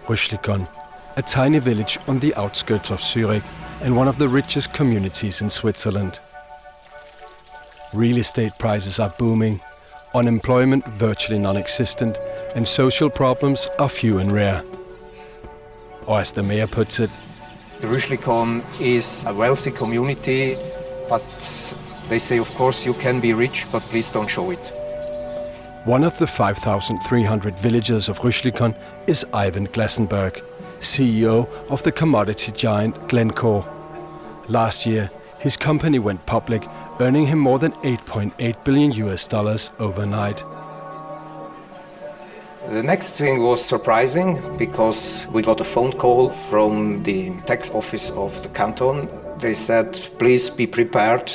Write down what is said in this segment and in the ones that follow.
Rüschlikon, a tiny village on the outskirts of Zurich and one of the richest communities in Switzerland. Real estate prices are booming, unemployment virtually non-existent, and social problems are few and rare. Or as the mayor puts it, Rüschlikon is a wealthy community, but they say, of course, you can be rich, but please don't show it. One of the 5,300 villagers of Rüschlikon is Ivan Glassenberg, CEO of the commodity giant Glencore. Last year, his company went public, earning him more than $8.8 billion overnight. The next thing was surprising because we got a phone call from the tax office of the canton. They said, please be prepared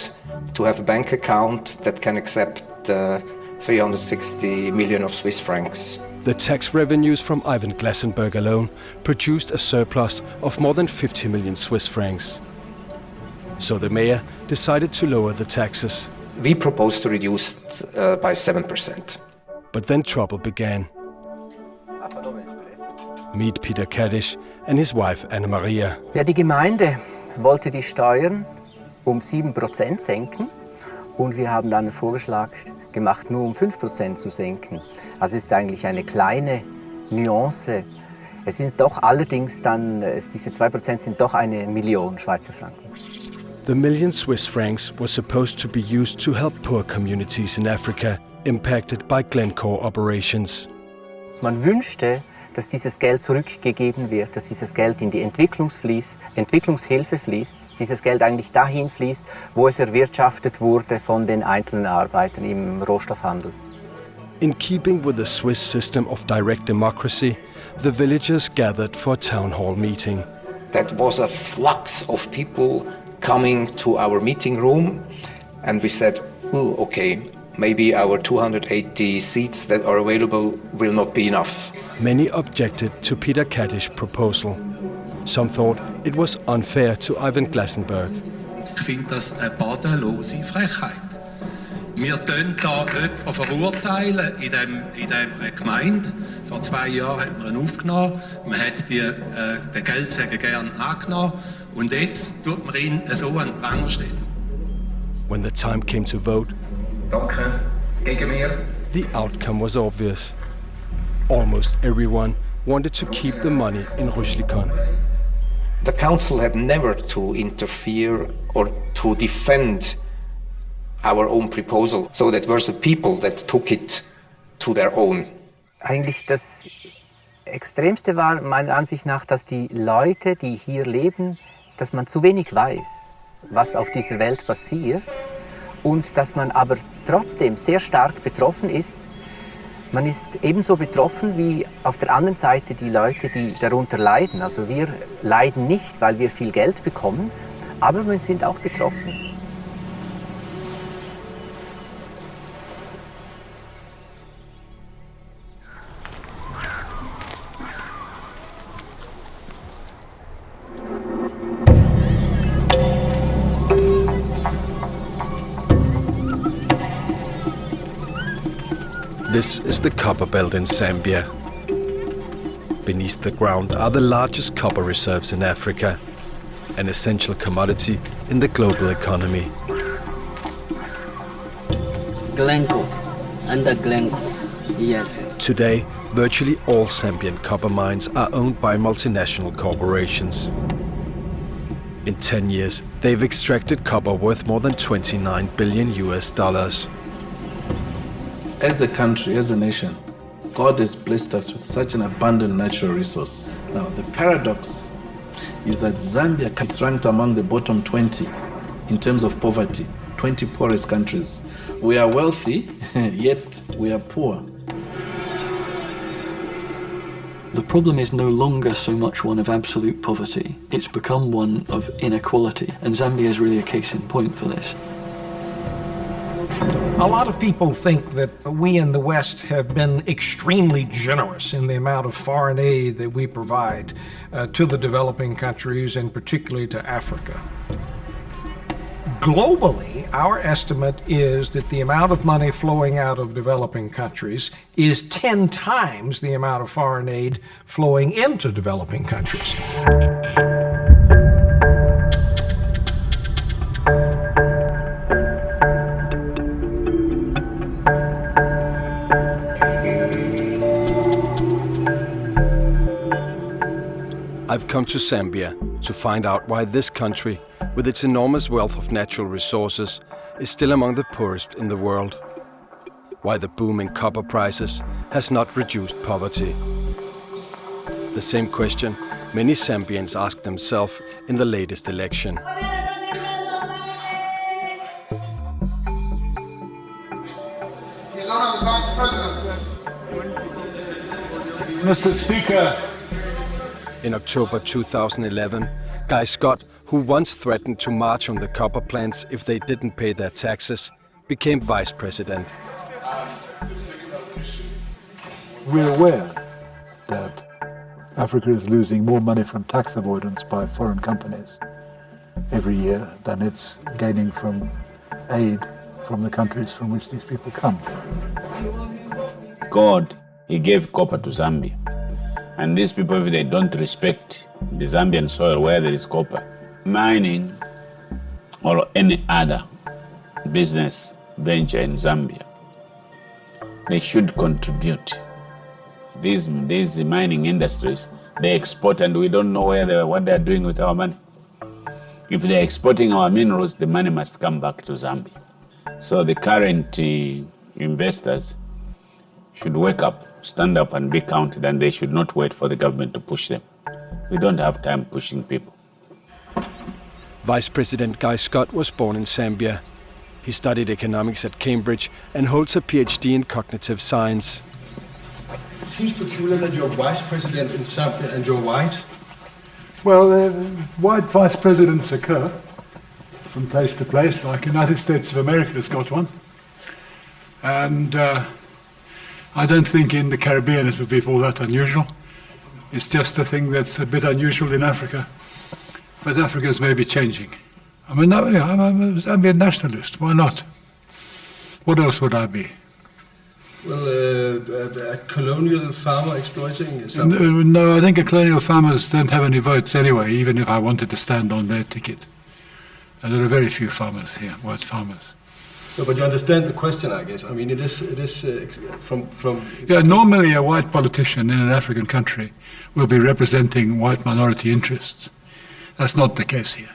to have a bank account that can accept 360 million of Swiss francs. The tax revenues from Ivan Glassenberg alone produced a surplus of more than 50 million Swiss francs. So the mayor decided to lower the taxes. We proposed to reduce it by 7%. But then trouble began. Meet Peter Kaddish and his wife Anna-Maria. Ja, die Gemeinde wollte die Steuern 7% senken. Und wir haben dann einen Vorschlag gemacht, nur 5% zu senken. Also es ist eigentlich eine kleine Nuance. Es sind doch allerdings dann, diese 2% sind doch 1 Million Schweizer Franken. The million Swiss francs was supposed to be used to help poor communities in Africa impacted by Glencore operations. Man wünschte, dass dieses Geld zurückgegeben wird, dass dieses Geld in die Entwicklungshilfe fließt, dieses Geld eigentlich dahin fließt, wo es erwirtschaftet wurde von den einzelnen Arbeitern im Rohstoffhandel. In keeping with the Swiss system of direct democracy, the villagers gathered for a town hall meeting. That was a flux of people coming to our meeting room, and we said, oh, okay, maybe our 280 seats that are available will not be enough. Many objected to Peter Kaddish's proposal. Some thought it was unfair to Ivan Glassenberg. Ich finde das eine bodenlose Frechheit. Wir tun da jemanden verurteilen in dieser Gemeinde. Vor 2 Jahren hat man ihn aufgenommen. Man hat den Geldsäger gerne angenommen. Und jetzt tut man ihn so an den Pranger stellen. When the time came to vote, Danke, gegen mir. The outcome was obvious. Almost everyone wanted to keep the money in Rüschlikon. The council had never to interfere or to defend our own proposal. So that were the people that took it to their own. Eigentlich das Extremste war meiner Ansicht nach, dass die Leute, die hier leben, dass man zu wenig weiß, was auf dieser Welt passiert und dass man aber trotzdem sehr stark betroffen ist. Man ist ebenso betroffen wie auf der anderen Seite die Leute, die darunter leiden. Also wir leiden nicht, weil wir viel Geld bekommen, aber wir sind auch betroffen. This is the copper belt in Zambia. Beneath the ground are the largest copper reserves in Africa, an essential commodity in the global economy. Glencore, under Glencore, yes. Today, virtually all Zambian copper mines are owned by multinational corporations. In 10 years, they've extracted copper worth more than $29 billion. As a country, as a nation, God has blessed us with such an abundant natural resource. Now, the paradox is that Zambia is ranked among the bottom 20 in terms of poverty, 20 poorest countries. We are wealthy, yet we are poor. The problem is no longer so much one of absolute poverty. It's become one of inequality, and Zambia is really a case in point for this. A lot of people think that we in the West have been extremely generous in the amount of foreign aid that we provide to the developing countries and particularly to Africa. globally, our estimate is that the amount of money flowing out of developing countries is 10 times the amount of foreign aid flowing into developing countries. I've come to Zambia to find out why this country, with its enormous wealth of natural resources, is still among the poorest in the world. Why the boom in copper prices has not reduced poverty. The same question many Zambians asked themselves in the latest election. His Honor the Vice President. Mr. Speaker. In October 2011, Guy Scott, who once threatened to march on the copper plants if they didn't pay their taxes, became vice president. We're aware that Africa is losing more money from tax avoidance by foreign companies every year than it's gaining from aid from the countries from which these people come. God, he gave copper to Zambia. And these people, if they don't respect the Zambian soil where there is copper, mining or any other business venture in Zambia, they should contribute. These mining industries, they export and we don't know what they're doing with our money. If they're exporting our minerals, the money must come back to Zambia. So the current investors should wake up, stand up and be counted, and they should not wait for the government to push them. We don't have time pushing people. Vice President Guy Scott was born in Zambia. He studied economics at Cambridge and holds a PhD in cognitive science. It seems peculiar that you're vice president in Zambia and you're white. Well, white vice presidents occur from place to place, like United States of America has got one. And I don't think in the Caribbean it would be all that unusual. It's just a thing that's a bit unusual in Africa. But Africa's maybe changing. I'm a Zambian nationalist, why not? What else would I be? Well, a colonial farmer exploiting Zambia? No, I think colonial farmers don't have any votes anyway, even if I wanted to stand on their ticket. And there are very few farmers here, white farmers. No, but you understand the question, I guess. I mean, it is from. Yeah, normally a white politician in an African country will be representing white minority interests. That's not the case here.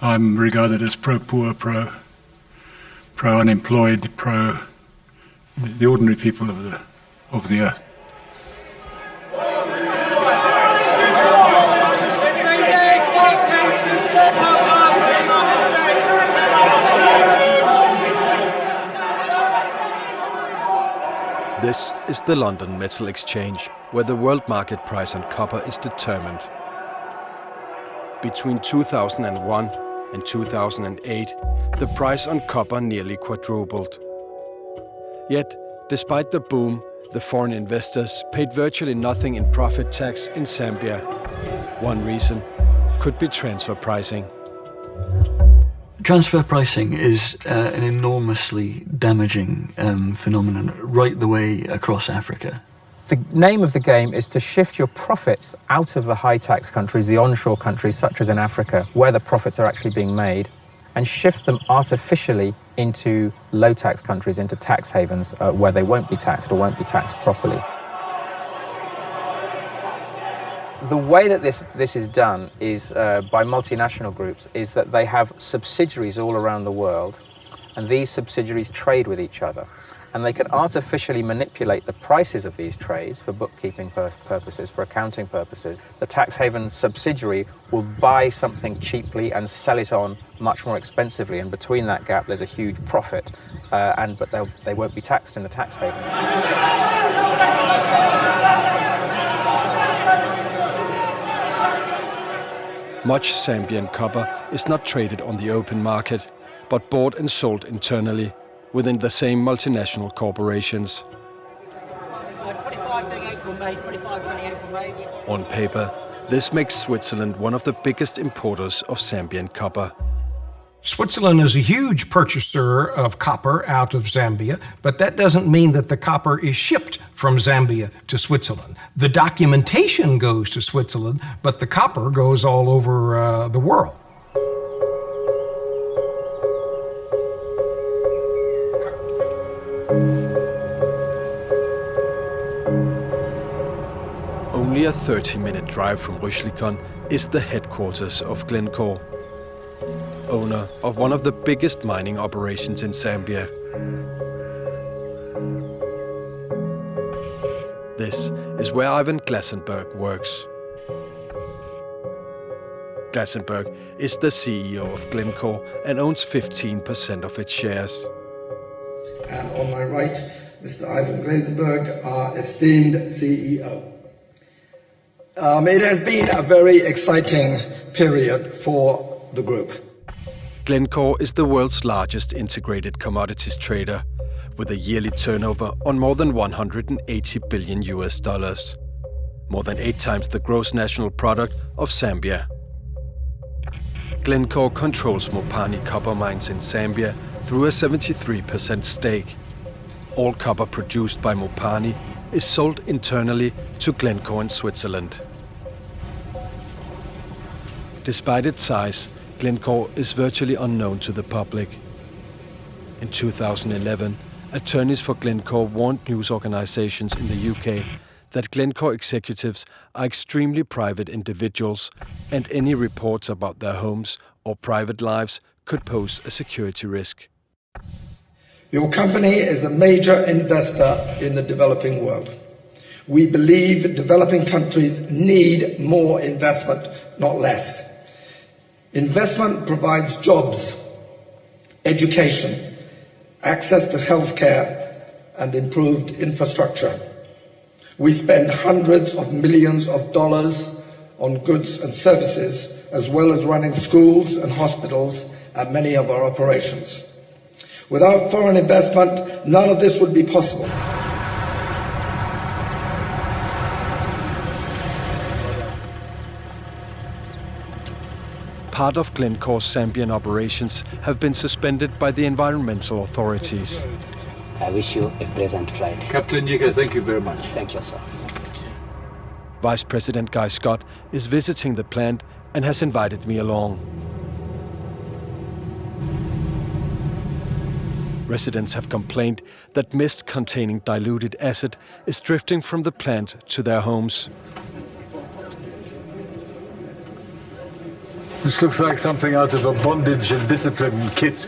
I'm regarded as pro-poor, pro-unemployed, the ordinary people of the earth. This is the London Metal Exchange, where the world market price on copper is determined. Between 2001 and 2008, the price on copper nearly quadrupled. Yet, despite the boom, the foreign investors paid virtually nothing in profit tax in Zambia. One reason could be transfer pricing. Transfer pricing is an enormously damaging phenomenon right the way across Africa. The name of the game is to shift your profits out of the high-tax countries, the onshore countries such as in Africa, where the profits are actually being made, and shift them artificially into low-tax countries, into tax havens, where they won't be taxed or won't be taxed properly. The way that this is done is by multinational groups, is that they have subsidiaries all around the world, and these subsidiaries trade with each other. And they can artificially manipulate the prices of these trades for bookkeeping purposes, for accounting purposes. The tax haven subsidiary will buy something cheaply and sell it on much more expensively, and between that gap there's a huge profit, but they won't be taxed in the tax haven. Much Zambian copper is not traded on the open market, but bought and sold internally within the same multinational corporations. 25 doing April, May, 25 running April, May. On paper, this makes Switzerland one of the biggest importers of Zambian copper. Switzerland is a huge purchaser of copper out of Zambia, but that doesn't mean that the copper is shipped from Zambia to Switzerland. The documentation goes to Switzerland, but the copper goes all over the world. Only a 30-minute drive from Rüschlikon is the headquarters of Glencore, owner of one of the biggest mining operations in Zambia. This is where Ivan Glasenberg works. Glasenberg is the CEO of Glencore and owns 15% of its shares. And on my right, Mr. Ivan Glasenberg, our esteemed CEO. It has been a very exciting period for the group. Glencore is the world's largest integrated commodities trader, with a yearly turnover on more than 180 billion US dollars, more than 8 times the gross national product of Zambia. Glencore controls Mopani copper mines in Zambia through a 73% stake. All copper produced by Mopani is sold internally to Glencore in Switzerland. Despite its size, Glencore is virtually unknown to the public. In 2011, attorneys for Glencore warned news organisations in the UK that Glencore executives are extremely private individuals, and any reports about their homes or private lives could pose a security risk. Your company is a major investor in the developing world. We believe developing countries need more investment, not less. Investment provides jobs, education, access to healthcare, and improved infrastructure. We spend hundreds of millions of dollars on goods and services, as well as running schools and hospitals at many of our operations. Without foreign investment, none of this would be possible. Part of Glencore's Zambian operations have been suspended by the environmental authorities. I wish you a pleasant flight. Captain Yiga, thank you very much. Thank you, sir. Vice President Guy Scott is visiting the plant and has invited me along. Residents have complained that mist containing diluted acid is drifting from the plant to their homes. This looks like something out of a bondage and discipline kit.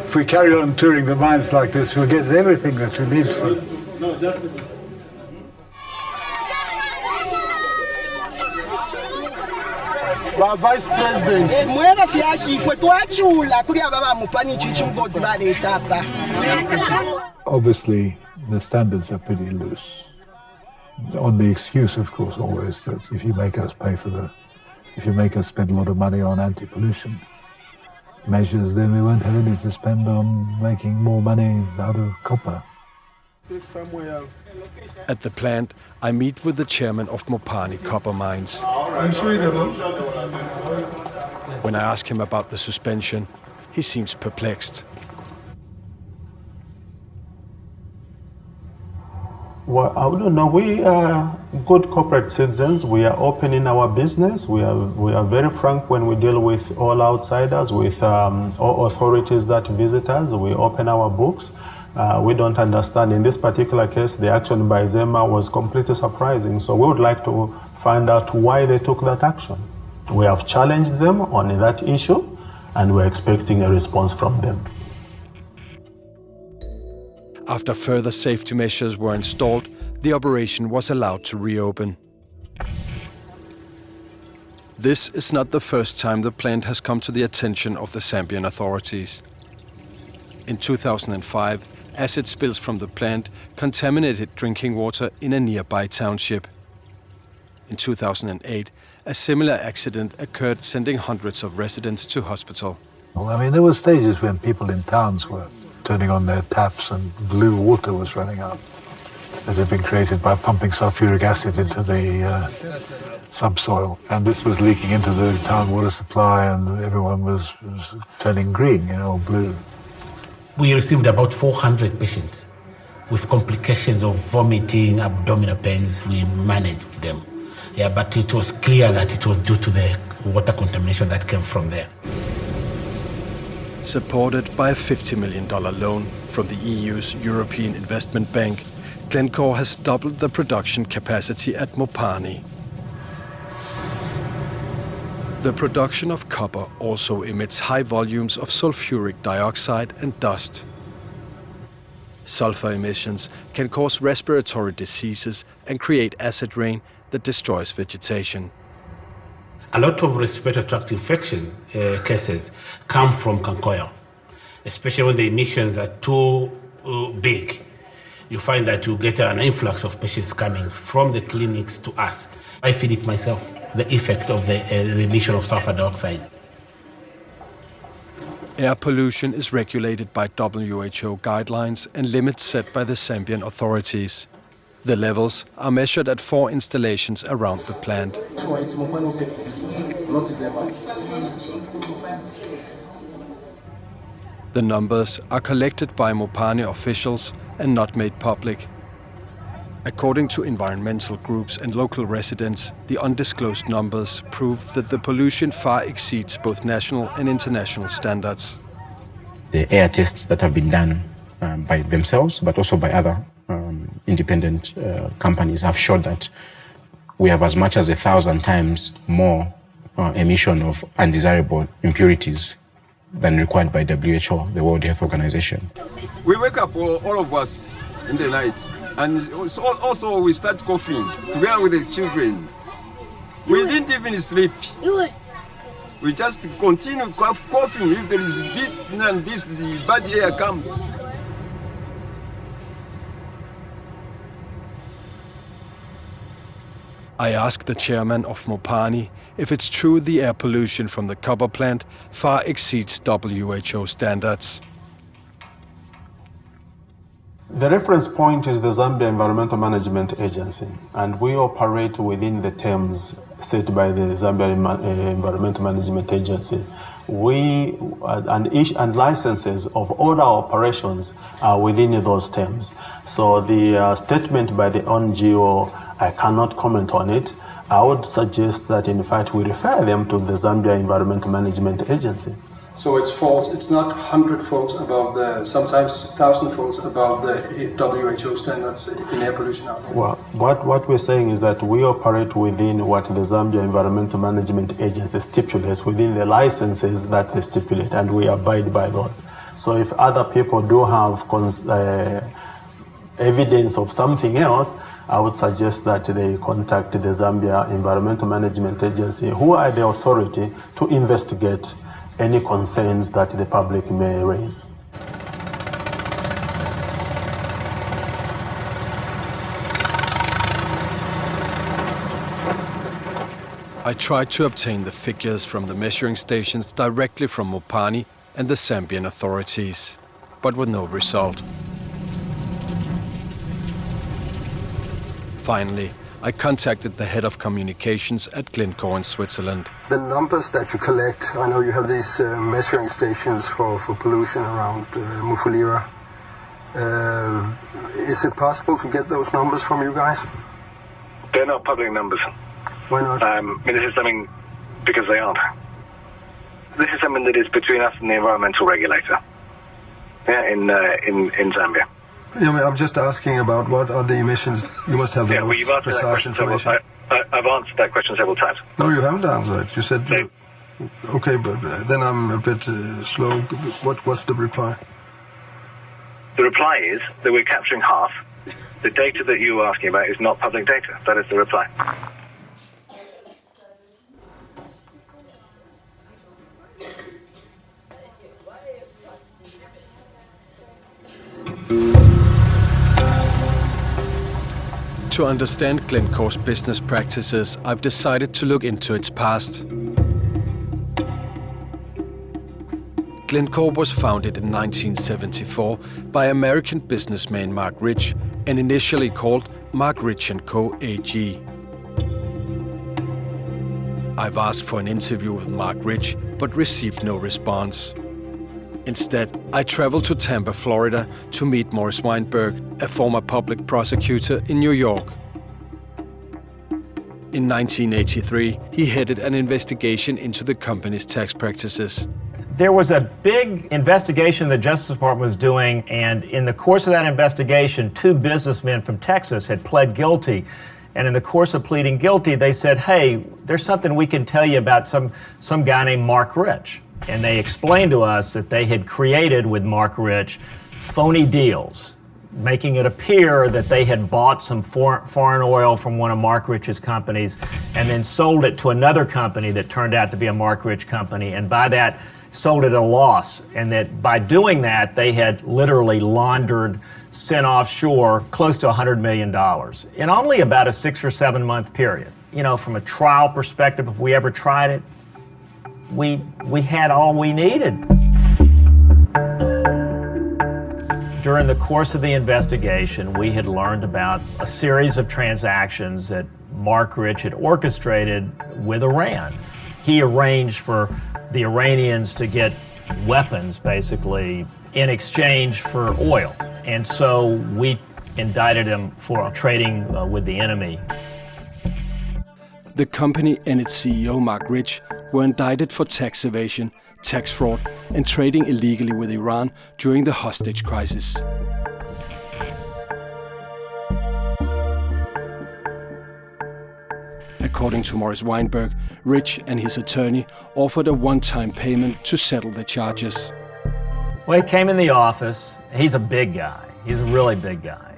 If we carry on touring the mines like this, we'll get everything that we need for it. No, just Vice President. Obviously, the standards are pretty loose. On the excuse, of course, always that if you make us spend a lot of money on anti-pollution measures, then we won't have any to spend on making more money out of copper. At the plant, I meet with the chairman of Mopani copper mines. When I ask him about the suspension, he seems perplexed. Well, I don't know. We are good corporate citizens. We are open in our business. We are very frank when we deal with all outsiders, with all authorities that visit us. We open our books. We don't understand. In this particular case, the action by Zema was completely surprising. So we would like to find out why they took that action. We have challenged them on that issue, and we're expecting a response from them. After further safety measures were installed, the operation was allowed to reopen. This is not the first time the plant has come to the attention of the Zambian authorities. In 2005, acid spills from the plant contaminated drinking water in a nearby township. In 2008, a similar accident occurred, sending hundreds of residents to hospital. Well, I mean, there were stages when people in towns were turning on their taps and blue water was running out. that had been created by pumping sulfuric acid into the subsoil. And this was leaking into the town water supply, and everyone was turning green, blue. We received about 400 patients with complications of vomiting, abdominal pains. We managed them. Yeah, but it was clear that it was due to the water contamination that came from there. Supported by a $50 million loan from the EU's European Investment Bank, Glencore has doubled the production capacity at Mopani. The production of copper also emits high volumes of sulfuric dioxide and dust. Sulfur emissions can cause respiratory diseases and create acid rain that destroys vegetation. A lot of respiratory tract infection cases come from conch oil, especially when the emissions are too big. You find that you get an influx of patients coming from the clinics to us. I feel it myself, the effect of the emission of sulfur dioxide. Air pollution is regulated by WHO guidelines and limits set by the Zambian authorities. The levels are measured at 4 installations around the plant. The numbers are collected by Mopani officials and not made public. According to environmental groups and local residents, the undisclosed numbers prove that the pollution far exceeds both national and international standards. The air tests that have been done by themselves, but also by other independent companies, have showed that we have as much as 1,000 times more emission of undesirable impurities than required by WHO, the World Health Organization. We wake up, all of us, in the night, and also we start coughing together with the children. We didn't even sleep. We just continue coughing. If there is bit and this, the bad air comes. I asked the chairman of Mopani if it's true the air pollution from the copper plant far exceeds WHO standards. The reference point is the Zambia Environmental Management Agency, and we operate within the terms set by the Zambia Environmental Management Agency. We and licenses of all our operations are within those terms. So the statement by the NGO, I cannot comment on it. I would suggest that in fact we refer them to the Zambia Environmental Management Agency. So it's false. It's not 100-fold above the, sometimes 1,000-fold above the WHO standards in air pollution out there. Well, what we're saying is that we operate within what the Zambia Environmental Management Agency stipulates, within the licenses that they stipulate, and we abide by those. So if other people do have evidence of something else, I would suggest that they contact the Zambia Environmental Management Agency, who are the authority to investigate any concerns that the public may raise. I tried to obtain the figures from the measuring stations directly from Mopani and the Zambian authorities, but with no result. Finally, I contacted the head of communications at Glencore in Switzerland. The numbers that you collect, I know you have these measuring stations for pollution around Mufulira. Is it possible to get those numbers from you guys? They're not public numbers. Why not? This is something, because they aren't. This is something that is between us and the environmental regulator in Zambia. Yeah, I'm just asking about what are the emissions. You must have the most precise information. I've answered that question several times. No, you haven't answered. You said, okay, but then I'm a bit slow. What's the reply? The reply is that we're capturing half. The data that you were asking about is not public data. That is the reply. To understand Glencore's business practices, I've decided to look into its past. Glencore was founded in 1974 by American businessman Mark Rich and initially called Mark Rich & Co. AG. I've asked for an interview with Mark Rich, but received no response. Instead, I traveled to Tampa, Florida to meet Morris Weinberg, a former public prosecutor in New York. In 1983, he headed an investigation into the company's tax practices. There was a big investigation the Justice Department was doing, and in the course of that investigation, 2 businessmen from Texas had pled guilty. And in the course of pleading guilty, they said, hey, there's something we can tell you about some guy named Mark Rich. And they explained to us that they had created with Mark Rich phony deals, making it appear that they had bought some foreign oil from one of Mark Rich's companies and then sold it to another company that turned out to be a Mark Rich company, and by that sold it at a loss, and that by doing that they had literally laundered, sent offshore close to $100 million in only about a 6 or 7 month period. You know, from a trial perspective, if we ever tried it, we had all we needed. During the course of the investigation, we had learned about a series of transactions that Mark Rich had orchestrated with Iran. He arranged for the Iranians to get weapons, basically, in exchange for oil. And so we indicted him for trading with the enemy. The company and its CEO, Mark Rich, were indicted for tax evasion, tax fraud, and trading illegally with Iran during the hostage crisis. According to Morris Weinberg, Rich and his attorney offered a one-time payment to settle the charges. Well, he came in the office. He's a big guy. He's a really big guy,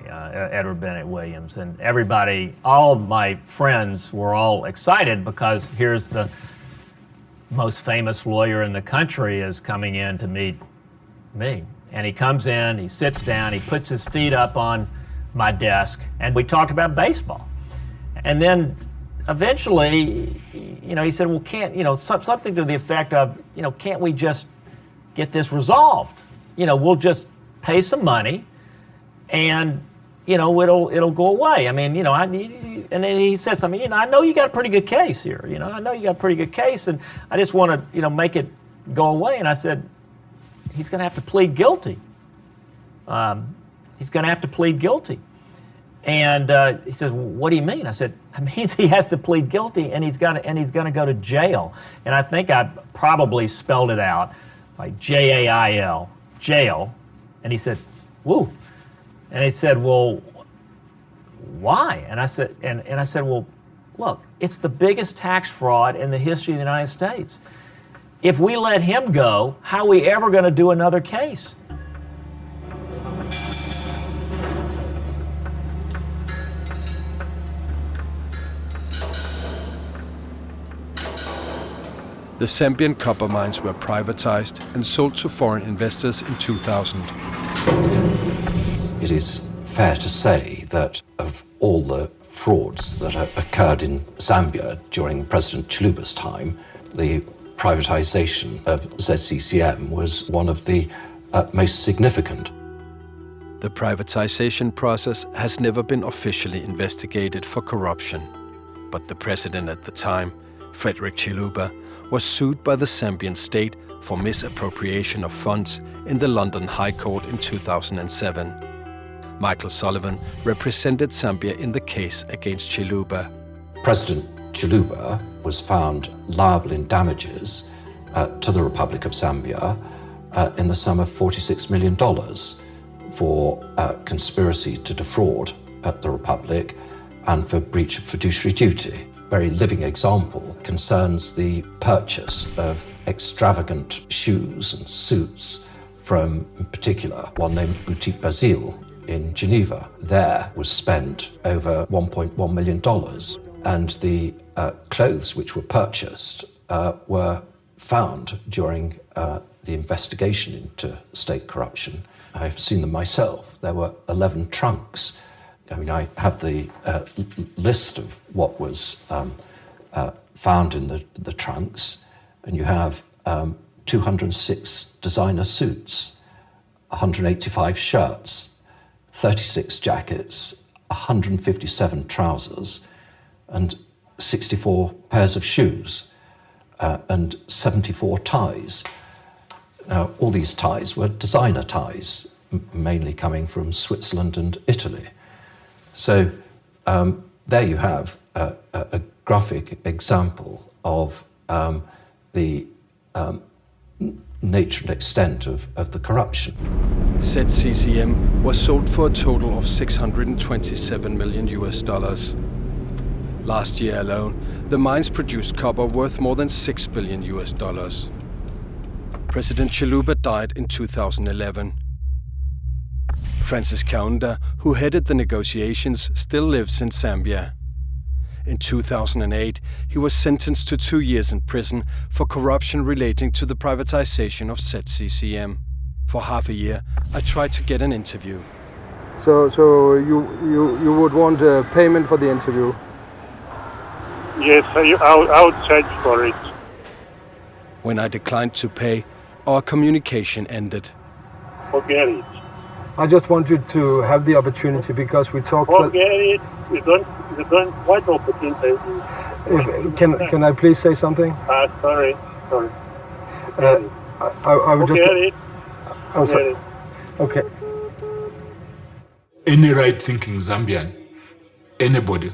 Edward Bennett Williams. And everybody, all of my friends were all excited because here's the most famous lawyer in the country is coming in to meet me. And he comes in, he sits down, he puts his feet up on my desk, and we talked about baseball. And then eventually, you know, he said, well, can't, you know, something to the effect of, you know, can't we just get this resolved? You know, we'll just pay some money and, you know, it'll go away. I mean, you know, and then he says something, you know, I know you got a pretty good case here. You know, I know you got a pretty good case, and I just want to, you know, make it go away. And I said, he's going to have to plead guilty. He's going to have to plead guilty. And he says, well, what do you mean? I said, it means he has to plead guilty, and he's going to go to jail. And I think I probably spelled it out like Jail, jail. And he said, woo. And he said, well, why? And I said, and I said, well, look, it's the biggest tax fraud in the history of the United States. If we let him go, how are we ever going to do another case? The Zambian copper mines were privatized and sold to foreign investors in 2000. It is fair to say that of all the frauds that occurred in Zambia during President Chiluba's time, the privatization of ZCCM was one of the most significant. The privatization process has never been officially investigated for corruption, but the president at the time, Frederick Chiluba, was sued by the Zambian state for misappropriation of funds in the London High Court in 2007. Michael Sullivan represented Zambia in the case against Chiluba. President Chiluba was found liable in damages to the Republic of Zambia in the sum of $46 million for conspiracy to defraud the Republic and for breach of fiduciary duty. Very living example concerns the purchase of extravagant shoes and suits from, in particular, one named Boutique Basile in Geneva. There was spent over $1.1 million, and the clothes which were purchased were found during the investigation into state corruption. I've seen them myself. There were 11 trunks. I mean, I have the list of what was found in the trunks, and you have 206 designer suits, 185 shirts, 36 jackets, 157 trousers, and 64 pairs of shoes, and 74 ties. Now, all these ties were designer ties, mainly coming from Switzerland and Italy. So there you have a graphic example of the nature and extent of the corruption. ZCCM was sold for a total of $627 million. Last year alone, the mines produced copper worth more than $6 billion. President Chiluba died in 2011. Francis Kaunda, who headed the negotiations, still lives in Zambia. In 2008, he was sentenced to 2 years in prison for corruption relating to the privatization of ZCCM. For half a year, I tried to get an interview. So you would want a payment for the interview? Yes, I would charge for it. When I declined to pay, our communication ended. Forget it. I just want you to have the opportunity because we talked. Forget it. You don't. What opportunity? Can I please say something? Sorry. I would just. Forget it. I'm sorry. Okay. Any right-thinking Zambian, anybody,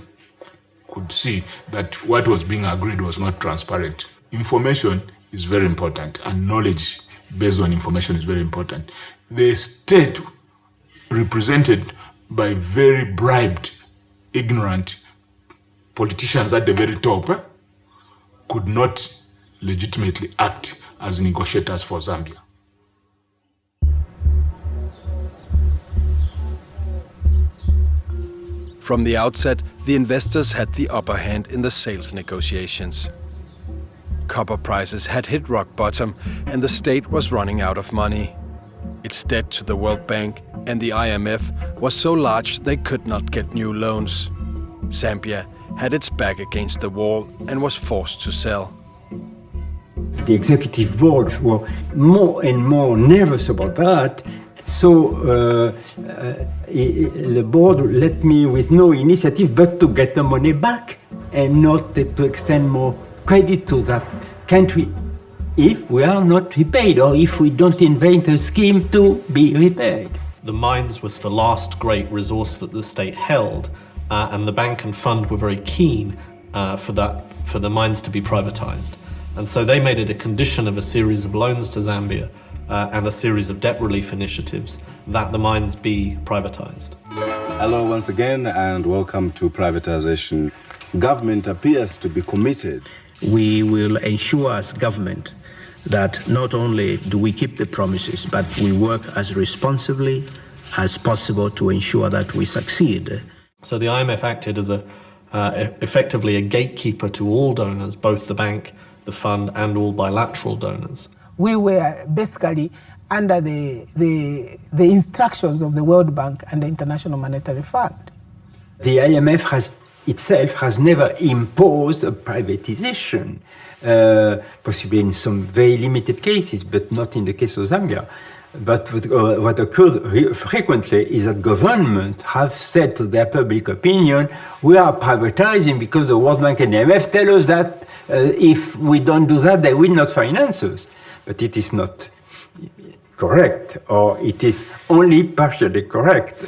could see that what was being agreed was not transparent. Information is very important, and knowledge based on information is very important. The state, represented by very bribed, ignorant politicians at the very top, could not legitimately act as negotiators for Zambia. From the outset, the investors had the upper hand in the sales negotiations. Copper prices had hit rock bottom and the state was running out of money. Its debt to the World Bank and the IMF was so large they could not get new loans. Zambia had its back against the wall and was forced to sell. The executive board were more and more nervous about that. So the board let me with no initiative but to get the money back and not to extend more credit to that country if we are not repaid or if we don't invent a scheme to be repaid. The mines was the last great resource that the state held, and the bank and fund were very keen for the mines to be privatized. And so they made it a condition of a series of loans to Zambia and a series of debt relief initiatives that the mines be privatized. Hello once again and welcome to privatization. Government appears to be committed. We will ensure as government that not only do we keep the promises, but we work as responsibly as possible to ensure that we succeed. So the IMF acted as effectively a gatekeeper to all donors, both the bank, the fund, and all bilateral donors. We were basically under the instructions of the World Bank and the International Monetary Fund. The IMF itself has never imposed a privatization, possibly in some very limited cases, but not in the case of Zambia. But what occurred frequently is that governments have said to their public opinion, we are privatizing because the World Bank and the IMF tell us that if we don't do that, they will not finance us. But it is not correct, or it is only partially correct.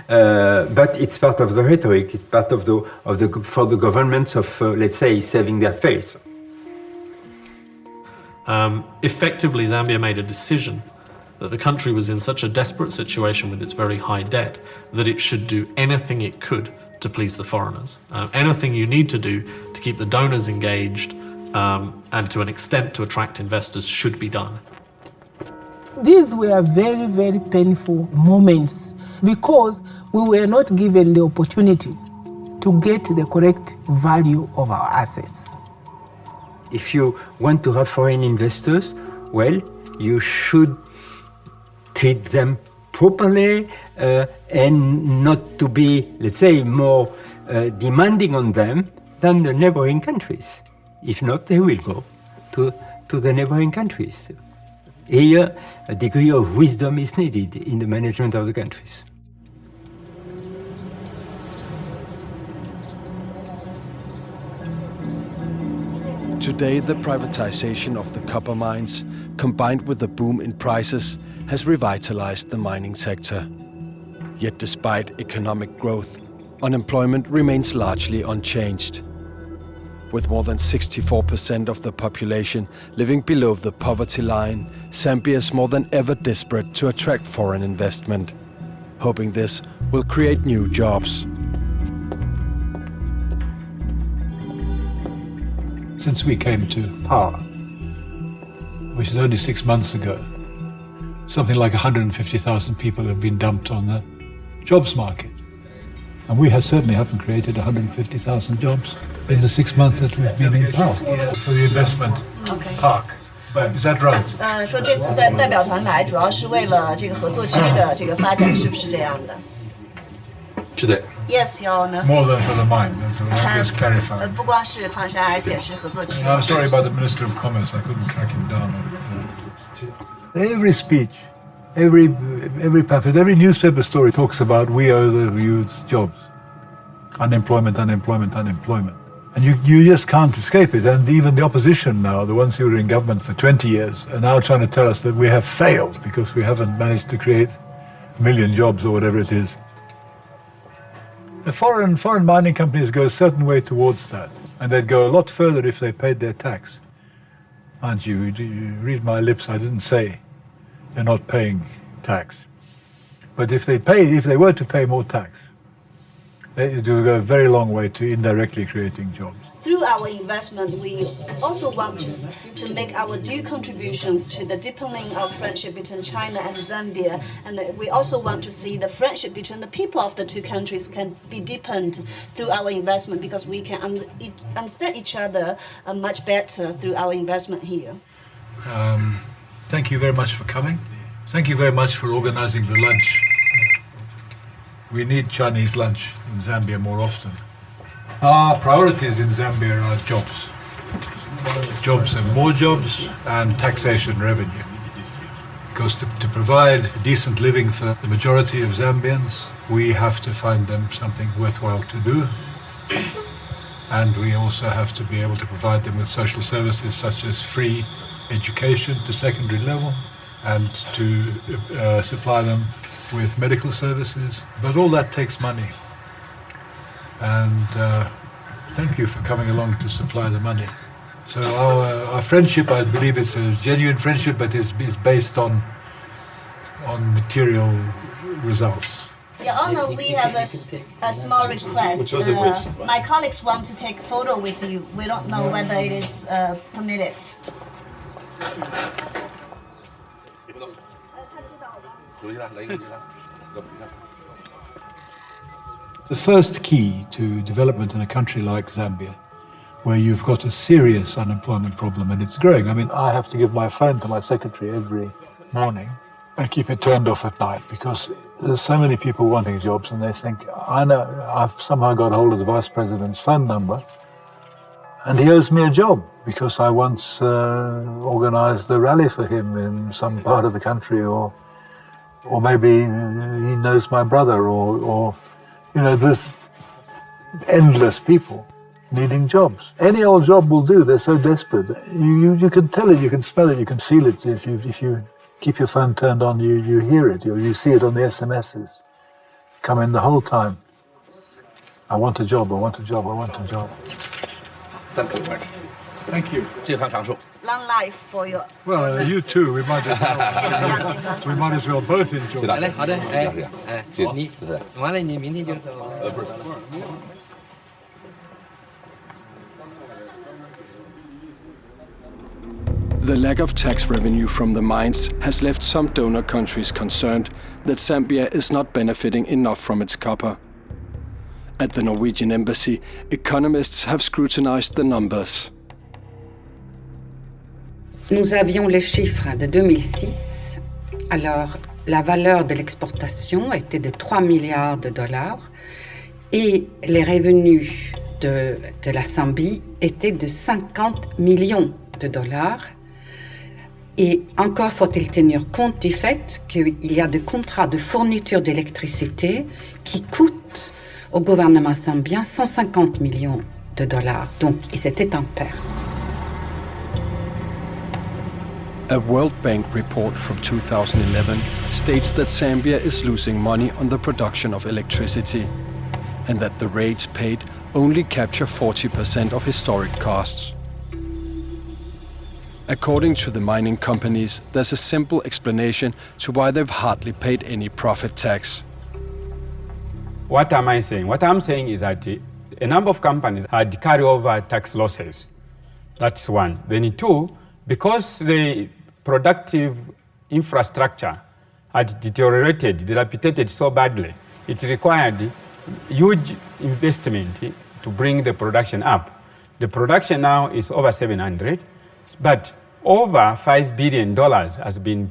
But it's part of the rhetoric. It's part of for the governments of, let's say, saving their face. Effectively, Zambia made a decision that the country was in such a desperate situation with its very high debt that it should do anything it could to please the foreigners. Anything you need to do to keep the donors engaged and to an extent to attract investors should be done. These were very, very painful moments because we were not given the opportunity to get the correct value of our assets. If you want to have foreign investors, well, you should treat them properly and not to be, let's say, more demanding on them than the neighboring countries. If not, they will go to the neighboring countries. Here, a degree of wisdom is needed in the management of the countries. Today, the privatization of the copper mines, combined with the boom in prices, has revitalized the mining sector. Yet despite economic growth, unemployment remains largely unchanged. With more than 64% of the population living below the poverty line, Zambia is more than ever desperate to attract foreign investment, hoping this will create new jobs. Since we came to power, which is only 6 months ago, something like 150,000 people have been dumped on the jobs market. And we certainly haven't created 150,000 jobs in the 6 months that we've been in power. For the investment park. Is that right? 说这次代表团来主要是为了这个合作区的这个发展，是不是这样的？是的。Yes, Your Honor. More than for the mine. That's just clarifying. 不光是矿山，而且是合作区。 I'm sorry about the Minister of Commerce. I couldn't track him down. Every speech, every pamphlet, every newspaper story talks about we owe the youth jobs. Unemployment, unemployment, unemployment. And you just can't escape it. And even the opposition now, the ones who were in government for 20 years, are now trying to tell us that we have failed because we haven't managed to create 1 million jobs or whatever it is. The foreign mining companies go a certain way towards that. And they'd go a lot further if they paid their tax. Aren't you? You read my lips, I didn't say they're not paying tax. But if they were to pay more tax, it will go a very long way to indirectly creating jobs. Through our investment, we also want to make our due contributions to the deepening of friendship between China and Zambia. And we also want to see the friendship between the people of the two countries can be deepened through our investment, because we can understand each other much better through our investment here. Thank you very much for coming. Thank you very much for organizing the lunch. We need Chinese lunch in Zambia more often. Our priorities in Zambia are jobs. Jobs and more jobs, and taxation revenue. Because to provide decent living for the majority of Zambians, we have to find them something worthwhile to do. And we also have to be able to provide them with social services such as free education to secondary level, and to supply them with medical services. But all that takes money. And thank you for coming along to supply the money. So our friendship, I believe, is a genuine friendship, but is based on material results. Your Honor, we have a small request. My colleagues want to take a photo with you. We don't know whether it is permitted. The first key to development in a country like Zambia, where you've got a serious unemployment problem and it's growing. I mean, I have to give my phone to my secretary every morning and keep it turned off at night, because there's so many people wanting jobs, and they think, I know, I've somehow got hold of the vice president's phone number and he owes me a job because I once organized a rally for him in some part of the country, or maybe he knows my brother, or you know, there's endless people needing jobs. Any old job will do. They're so desperate. You can tell it, you can smell it, you can feel it. If you keep your phone turned on, you hear it, you see it on the SMSs. Come in the whole time. I want a job, I want a job, I want a job. Thank you very much. Thank you. Long life for you. Well, you too. We might as well both enjoy. The lack of tax revenue from the mines has left some donor countries concerned that Zambia is not benefiting enough from its copper. At the Norwegian embassy, economists have scrutinized the numbers. Nous avions les chiffres de 2006. Alors, la valeur de l'exportation était de 3 milliards de dollars et les revenus de la Zambie étaient de 50 millions de dollars. Et encore faut-il tenir compte du fait qu'il y a des contrats de fourniture d'électricité qui coûtent au gouvernement zambien 150 millions de dollars. Donc, ils étaient en perte. A World Bank report from 2011 states that Zambia is losing money on the production of electricity, and that the rates paid only capture 40% of historic costs. According to the mining companies, there's a simple explanation to why they've hardly paid any profit tax. What am I saying? What I'm saying is that a number of companies had carryover tax losses. That's one. Then two, because the productive infrastructure had deteriorated, dilapidated so badly, it required huge investment to bring the production up. The production now is over 700, but over $5 billion has been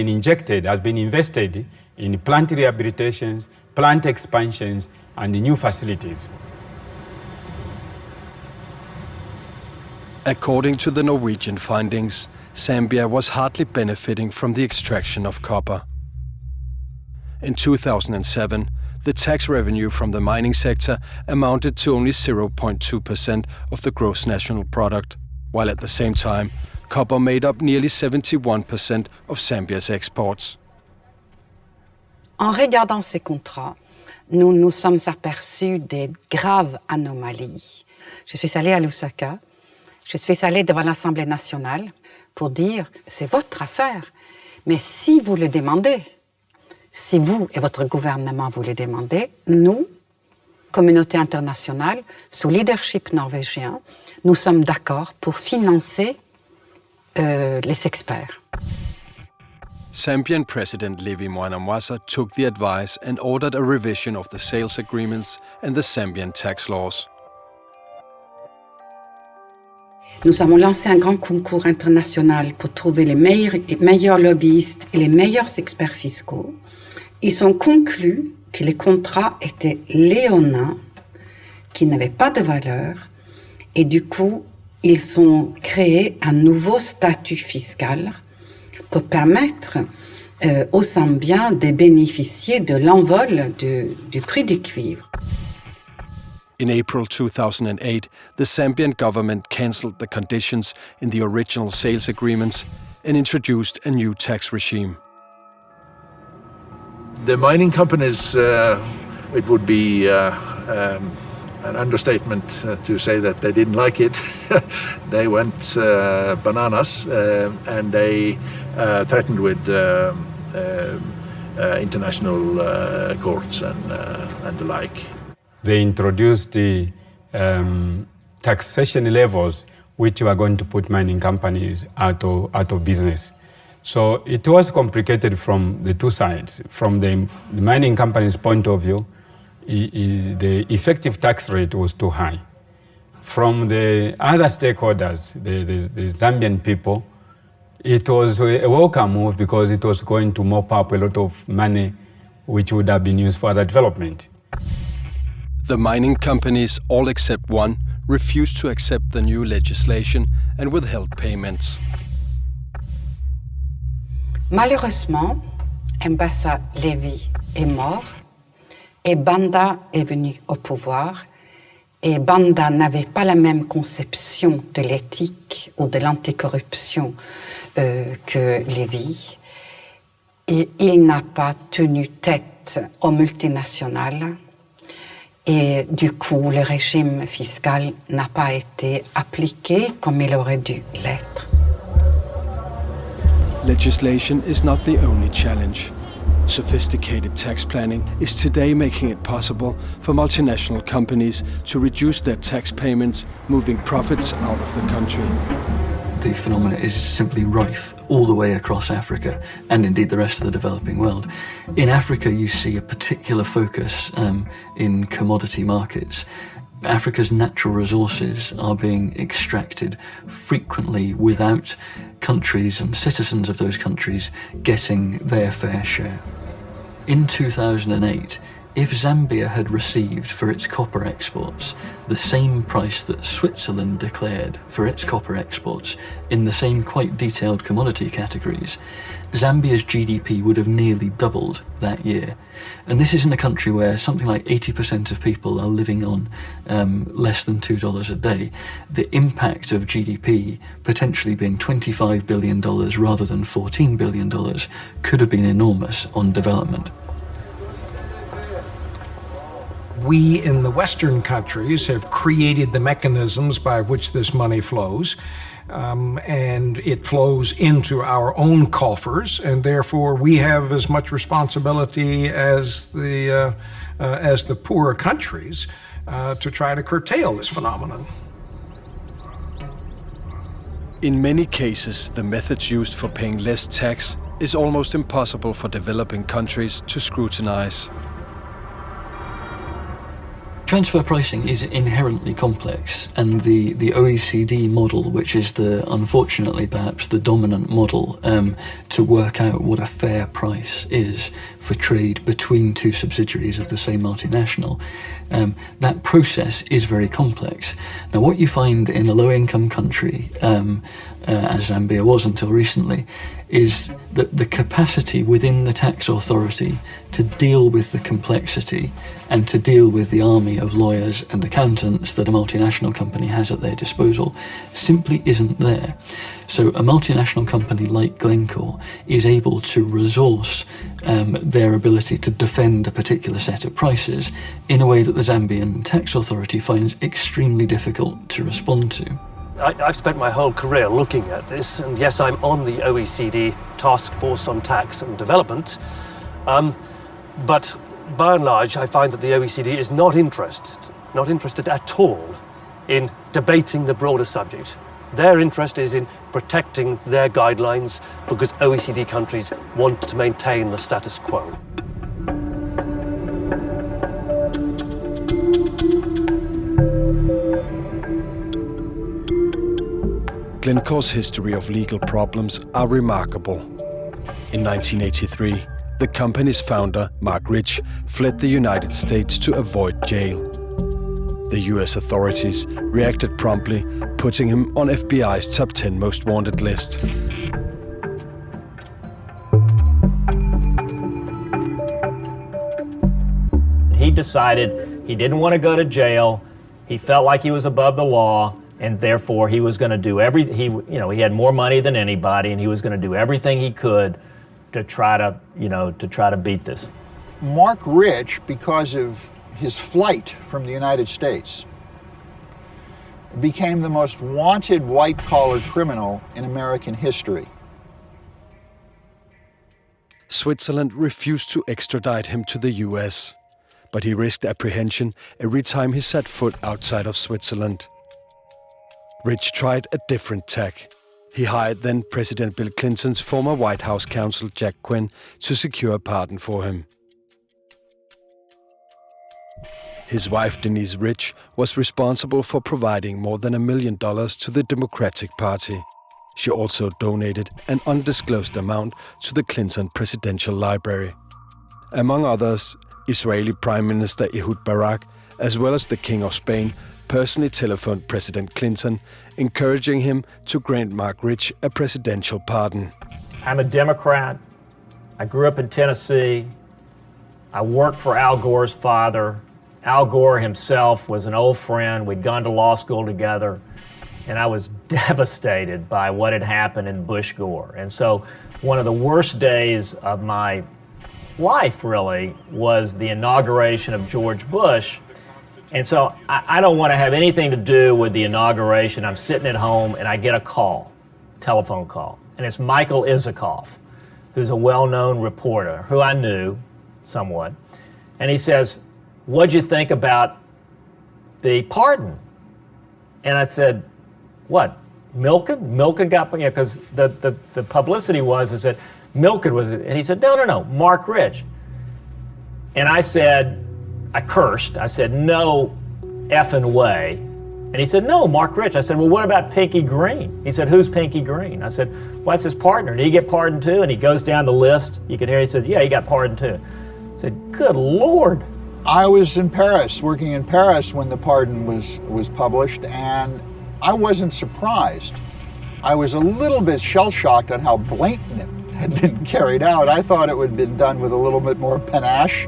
invested in plant rehabilitations, plant expansions, and new facilities. According to the Norwegian findings, Zambia was hardly benefiting from the extraction of copper. In 2007, the tax revenue from the mining sector amounted to only 0.2% of the gross national product, while at the same time, copper made up nearly 71% of Zambia's exports. En regardant ces contrats, nous nous sommes aperçus des graves anomalies. Je suis allée à Lusaka, je suis allée devant l'Assemblée nationale pour dire « c'est votre affaire, mais si vous le demandez, si vous et votre gouvernement vous le demandez, nous, communauté internationale, sous leadership norvégien, nous sommes d'accord pour financer les experts. » Zambian President Levi Mwanamwasa took the advice and ordered a revision of the sales agreements and the Zambian tax laws. Nous avons lancé un grand concours international pour trouver les meilleurs lobbyistes et les meilleurs experts fiscaux. Ils ont conclu que les contrats étaient léonins, qui n'avaient pas de valeur, et du coup, ils ont créé un nouveau statut fiscal pour permettre aux Zambiens de bénéficier de l'envol du prix du cuivre. In April 2008, the Zambian government cancelled the conditions in the original sales agreements and introduced a new tax regime. The mining companies, it would be an understatement to say that they didn't like it. They went bananas and they threatened with international courts and the like. They introduced the taxation levels which were going to put mining companies out of business. So it was complicated from the two sides. From the mining company's point of view, the effective tax rate was too high. From the other stakeholders, the Zambian people, it was a welcome move because it was going to mop up a lot of money which would have been used for other development. The mining companies, all except one, refused to accept the new legislation and withheld payments. Malheureusement, Mbassa Levi est mort et Banda est venu au pouvoir. Et Banda n'avait pas la même conception de l'éthique ou de l'anticorruption que Levi. Et il n'a pas tenu tête aux multinationales. Et du coup, le régime fiscal n'a pas été appliqué comme il aurait dû l'être. Legislation is not the only challenge. Sophisticated tax planning is today making it possible for multinational companies to reduce their tax payments, moving profits out of the country. The phenomena is simply rife all the way across Africa and indeed the rest of the developing world. In Africa, you see a particular focus in commodity markets. Africa's natural resources are being extracted frequently without countries and citizens of those countries getting their fair share. In 2008, If Zambia had received for its copper exports the same price that Switzerland declared for its copper exports in the same quite detailed commodity categories, Zambia's GDP would have nearly doubled that year. And this is in a country where something like 80% of people are living on less than $2 a day. The impact of GDP potentially being $25 billion rather than $14 billion could have been enormous on development. We in the Western countries have created the mechanisms by which this money flows, and it flows into our own coffers, and therefore we have as much responsibility as the poorer countries to try to curtail this phenomenon. In many cases, the methods used for paying less tax is almost impossible for developing countries to scrutinize. Transfer pricing is inherently complex, and the OECD model, which is unfortunately perhaps the dominant model to work out what a fair price is for trade between two subsidiaries of the same multinational, that process is very complex. Now, what you find in a low-income country, as Zambia was until recently, is that the capacity within the tax authority to deal with the complexity and to deal with the army of lawyers and accountants that a multinational company has at their disposal simply isn't there. So a multinational company like Glencore is able to resource their ability to defend a particular set of prices in a way that the Zambian tax authority finds extremely difficult to respond to. I've spent my whole career looking at this, and yes, I'm on the OECD Task Force on Tax and Development, but by and large I find that the OECD is not interested at all in debating the broader subject. Their interest is in protecting their guidelines because OECD countries want to maintain the status quo. Glencore's history of legal problems are remarkable. In 1983, the company's founder, Mark Rich, fled the United States to avoid jail. The US authorities reacted promptly, putting him on FBI's top 10 most wanted list. He decided he didn't want to go to jail. He felt like he was above the law, and therefore he was going to do he had more money than anybody, and he was going to do everything he could to try to beat this. Mark Rich, because of his flight from the United States, became the most wanted white-collar criminal in American history. Switzerland refused to extradite him to the US, but he risked apprehension every time he set foot outside of Switzerland. Rich tried a different tack. He hired then President Bill Clinton's former White House counsel Jack Quinn to secure a pardon for him. His wife Denise Rich was responsible for providing more than $1 million to the Democratic Party. She also donated an undisclosed amount to the Clinton Presidential Library. Among others, Israeli Prime Minister Ehud Barak, as well as the King of Spain, personally telephoned President Clinton, encouraging him to grant Mark Rich a presidential pardon. I'm a Democrat. I grew up in Tennessee. I worked for Al Gore's father. Al Gore himself was an old friend. We'd gone to law school together, and I was devastated by what had happened in Bush Gore. And so one of the worst days of my life, really, was the inauguration of George Bush. And so I don't want to have anything to do with the inauguration. I'm sitting at home and I get a call, telephone call, and it's Michael Isikoff, who's a well-known reporter who I knew somewhat. And he says, "What'd you think about the pardon?" And I said, "What, Milken? Milken got, because the publicity is that Milken was," and he said, no, Mark Rich. And I said, I cursed. I said, "No effing way." And he said, "No, Mark Rich." I said, "Well, what about Pinky Green?" He said, "Who's Pinky Green?" I said, "Well, that's his partner. Did he get pardoned too?" And he goes down the list. You could hear, he said, "Yeah, he got pardoned too." I said, "Good Lord." I was in Paris, working in Paris when the pardon was published, and I wasn't surprised. I was a little bit shell-shocked on how blatant it had been carried out. I thought it would have been done with a little bit more panache.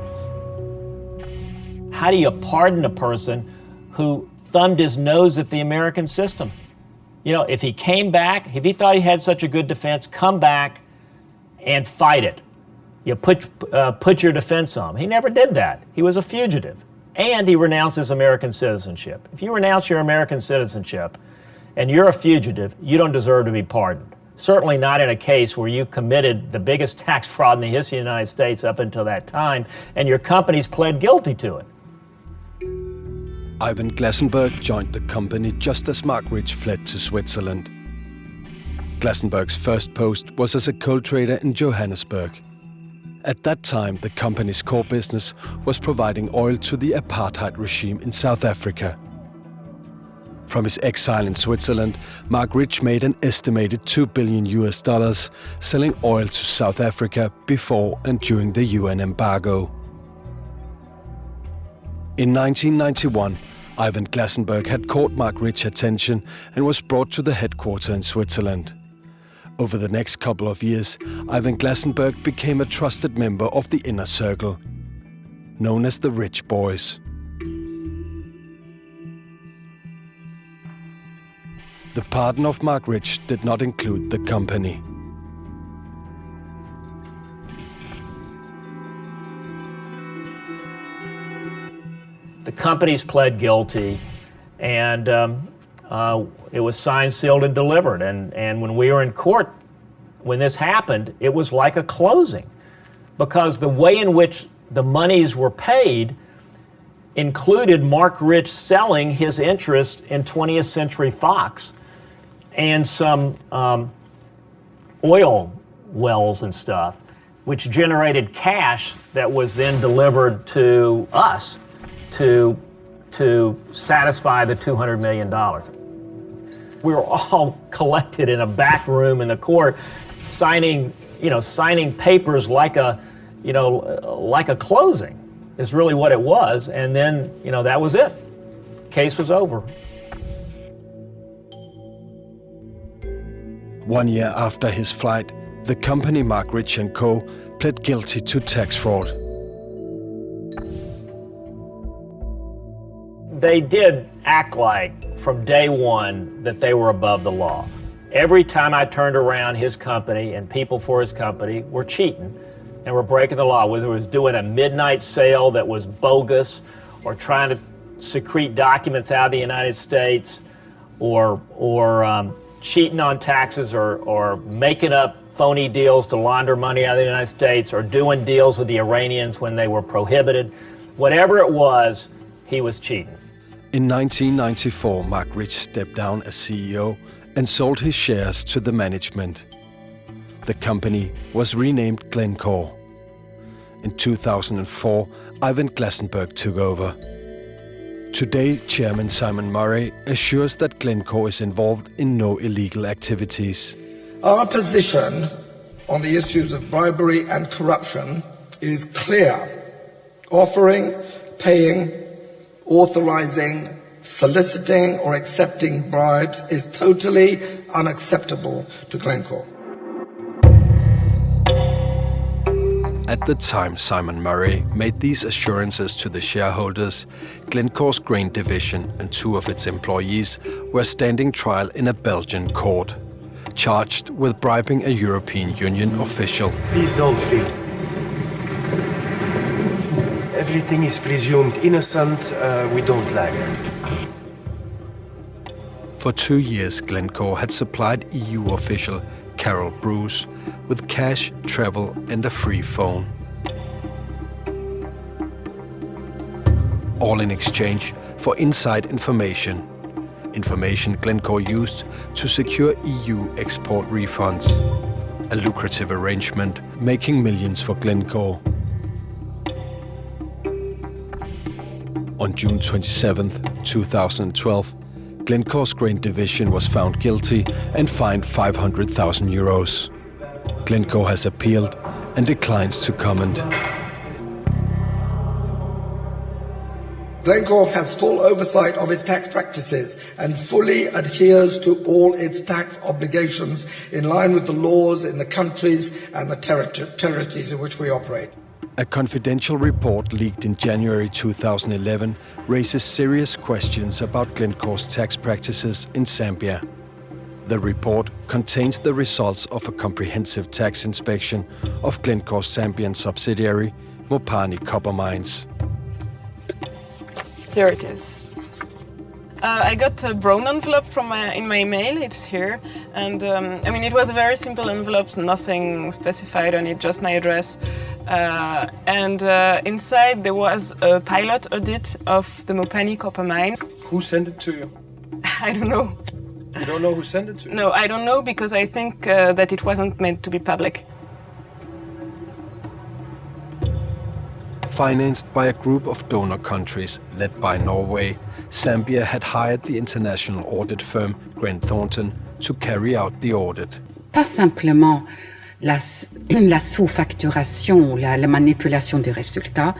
How do you pardon a person who thumbed his nose at the American system? You know, if he came back, if he thought he had such a good defense, come back and fight it. You put your defense on. He never did that. He was a fugitive. And he renounced his American citizenship. If you renounce your American citizenship and you're a fugitive, you don't deserve to be pardoned. Certainly not in a case where you committed the biggest tax fraud in the history of the United States up until that time, and your companies pled guilty to it. Ivan Glassenberg joined the company just as Mark Rich fled to Switzerland. Glassenberg's first post was as a coal trader in Johannesburg. At that time, the company's core business was providing oil to the apartheid regime in South Africa. From his exile in Switzerland, Mark Rich made an estimated $2 billion selling oil to South Africa before and during the UN embargo. In 1991, Ivan Glassenberg had caught Mark Rich's attention and was brought to the headquarters in Switzerland. Over the next couple of years, Ivan Glassenberg became a trusted member of the inner circle, known as the Rich Boys. The pardon of Mark Rich did not include the company. The companies pled guilty, and it was signed, sealed, and delivered. And when we were in court, when this happened, it was like a closing, because the way in which the monies were paid included Mark Rich selling his interest in 20th Century Fox and some oil wells and stuff, which generated cash that was then delivered to us to satisfy the $200 million. We were all collected in a back room in the court, signing papers like a closing is really what it was. And then, that was it. Case was over. 1 year after his flight, the company Mark Rich & Co. pled guilty to tax fraud. They did act like, from day one, that they were above the law. Every time I turned around, his company and people for his company were cheating and were breaking the law, whether it was doing a midnight sale that was bogus, or trying to secrete documents out of the United States, or cheating on taxes, or making up phony deals to launder money out of the United States, or doing deals with the Iranians when they were prohibited. Whatever it was, he was cheating. In 1994, Mark Rich stepped down as CEO and sold his shares to the management. The company was renamed Glencore. In 2004, Ivan Glassenberg took over. Today, Chairman Simon Murray assures that Glencore is involved in no illegal activities. Our position on the issues of bribery and corruption is clear. Offering, paying, authorizing, soliciting or accepting bribes is totally unacceptable to Glencore. At the time Simon Murray made these assurances to the shareholders, Glencore's grain division and 2 of its employees were standing trial in a Belgian court, charged with bribing a European Union official. Please don't feel. Everything is presumed innocent. We don't lie. For 2 years, Glencore had supplied EU official Carol Bruce with cash, travel, and a free phone. All in exchange for inside information. Information Glencore used to secure EU export refunds. A lucrative arrangement, making millions for Glencore. On June 27, 2012, Glencore's grain division was found guilty and fined €500,000. Glencore has appealed and declines to comment. Glencore has full oversight of its tax practices and fully adheres to all its tax obligations in line with the laws in the countries and the territories in which we operate. A confidential report leaked in January 2011 raises serious questions about Glencore's tax practices in Zambia. The report contains the results of a comprehensive tax inspection of Glencore's Zambian subsidiary, Mopani Copper Mines. Here it is. I got a brown envelope in my email, it's here. And it was a very simple envelope, nothing specified on it, just my address. Inside there was a pilot audit of the Mopani copper mine. Who sent it to you? I don't know. You don't know who sent it to you? No, I don't know because I think that it wasn't meant to be public. Financed by a group of donor countries led by Norway, Zambia had hired the international audit firm Grant Thornton to carry out the audit. Pas simplement la sous-facturation, la manipulation des résultats,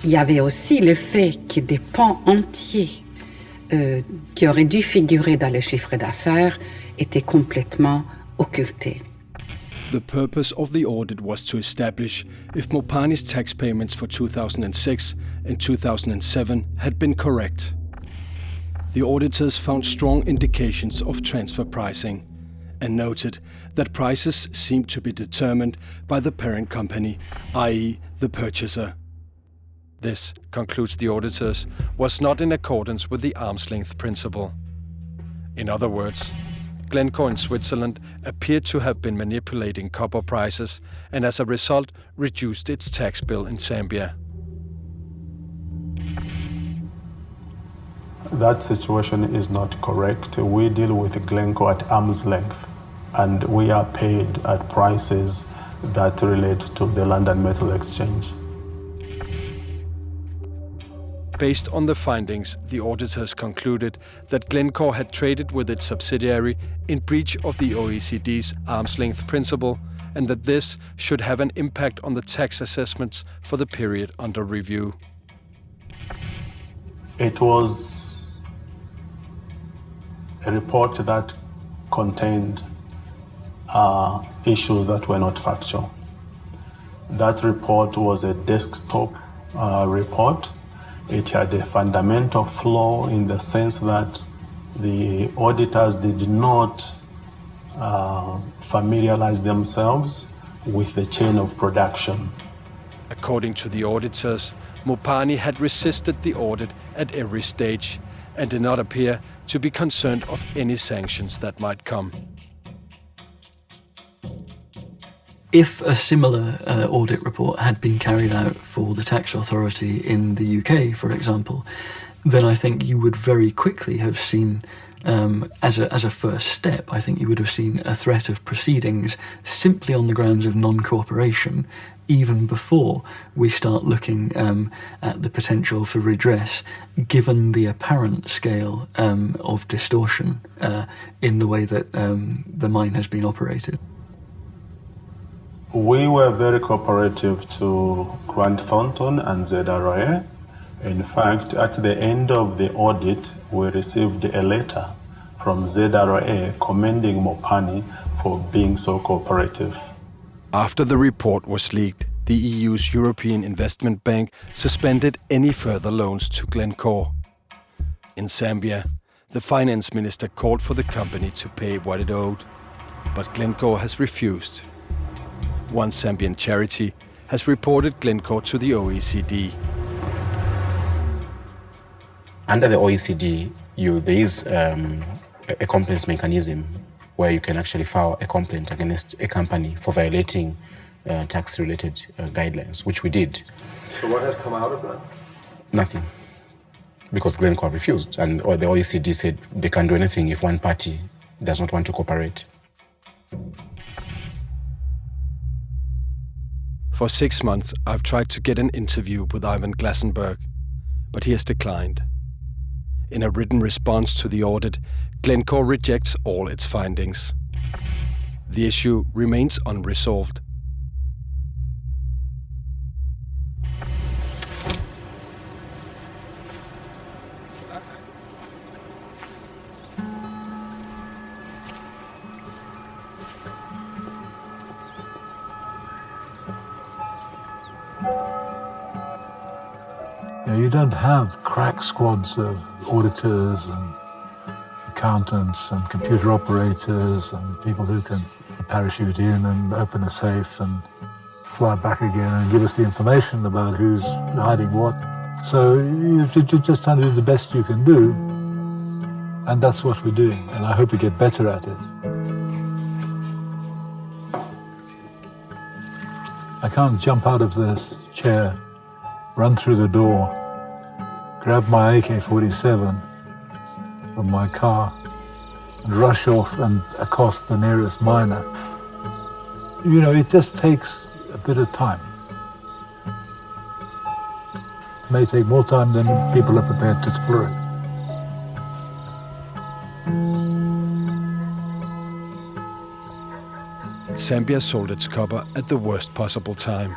il y avait aussi le fait que des pans entiers qui auraient dû figurer dans le chiffre d'affaires étaient complètement occultés. The purpose of the audit was to establish if Mopani's tax payments for 2006 and 2007 had been correct. The auditors found strong indications of transfer pricing and noted that prices seemed to be determined by the parent company, i.e. the purchaser. This, concludes the auditors, was not in accordance with the arm's length principle. In other words, Glencore in Switzerland appeared to have been manipulating copper prices and as a result reduced its tax bill in Zambia. That situation is not correct. We deal with Glencore at arm's length and we are paid at prices that relate to the London Metal Exchange. Based on the findings, the auditors concluded that Glencore had traded with its subsidiary in breach of the OECD's arm's length principle and that this should have an impact on the tax assessments for the period under review. It was a report that contained issues that were not factual. That report was a desktop report. It had a fundamental flaw in the sense that the auditors did not familiarize themselves with the chain of production. According to the auditors, Mopani had resisted the audit at every stage and did not appear to be concerned of any sanctions that might come. If a similar audit report had been carried out for the tax authority in the UK, for example, then I think you would very quickly have seen, as a first step, I think you would have seen a threat of proceedings simply on the grounds of non-cooperation, even before we start looking at the potential for redress, given the apparent scale of distortion in the way that the mine has been operated. We were very cooperative to Grant Thornton and ZRA. In fact, at the end of the audit, we received a letter from ZRA commending Mopani for being so cooperative. After the report was leaked, the EU's European Investment Bank suspended any further loans to Glencore. In Zambia, the finance minister called for the company to pay what it owed, but Glencore has refused. One Zambian charity has reported Glencore to the OECD. Under the OECD, there is a complaints mechanism where you can actually file a complaint against a company for violating tax-related guidelines, which we did. So what has come out of that? Nothing, because Glencore refused, and the OECD said they can't do anything if one party does not want to cooperate. For 6 months, I've tried to get an interview with Ivan Glassenberg, but he has declined. In a written response to the audit, Glencore rejects all its findings. The issue remains unresolved. You don't have crack squads of auditors and accountants and computer operators and people who can parachute in and open a safe and fly back again and give us the information about who's hiding what. So you're just trying to do the best you can do, and that's what we're doing, and I hope we get better at it. I can't jump out of the chair, run through the door, grab my AK-47 from my car, and rush off and accost the nearest miner. It just takes a bit of time. It may take more time than people are prepared to tolerate. Zambia sold its copper at the worst possible time,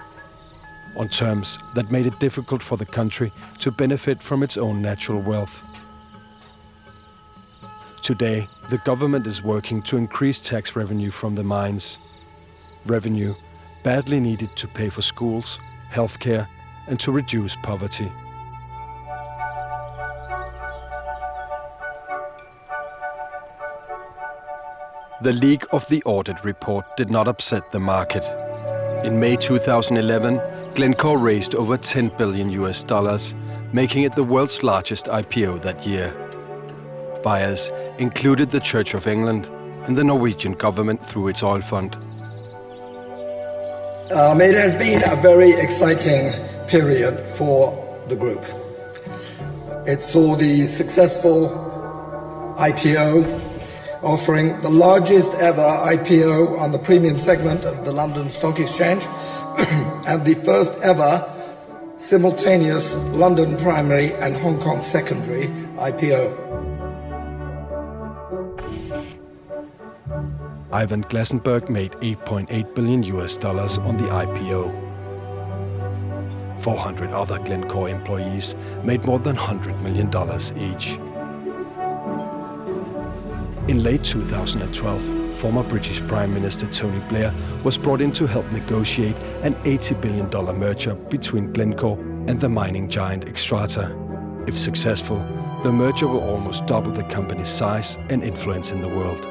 on terms that made it difficult for the country to benefit from its own natural wealth. Today, the government is working to increase tax revenue from the mines. Revenue badly needed to pay for schools, healthcare, and to reduce poverty. The leak of the audit report did not upset the market. In May 2011, Glencore raised over $10 billion, making it the world's largest IPO that year. Buyers included the Church of England and the Norwegian government through its oil fund. It has been a very exciting period for the group. It saw the successful IPO, offering the largest ever IPO on the premium segment of the London Stock Exchange and the first ever simultaneous London primary and Hong Kong secondary IPO. Ivan Glasenberg made $8.8 billion on the IPO. 400 other Glencore employees made more than $100 million each. In late 2012, former British Prime Minister Tony Blair was brought in to help negotiate an $80 billion merger between Glencore and the mining giant Xstrata. If successful, the merger will almost double the company's size and influence in the world.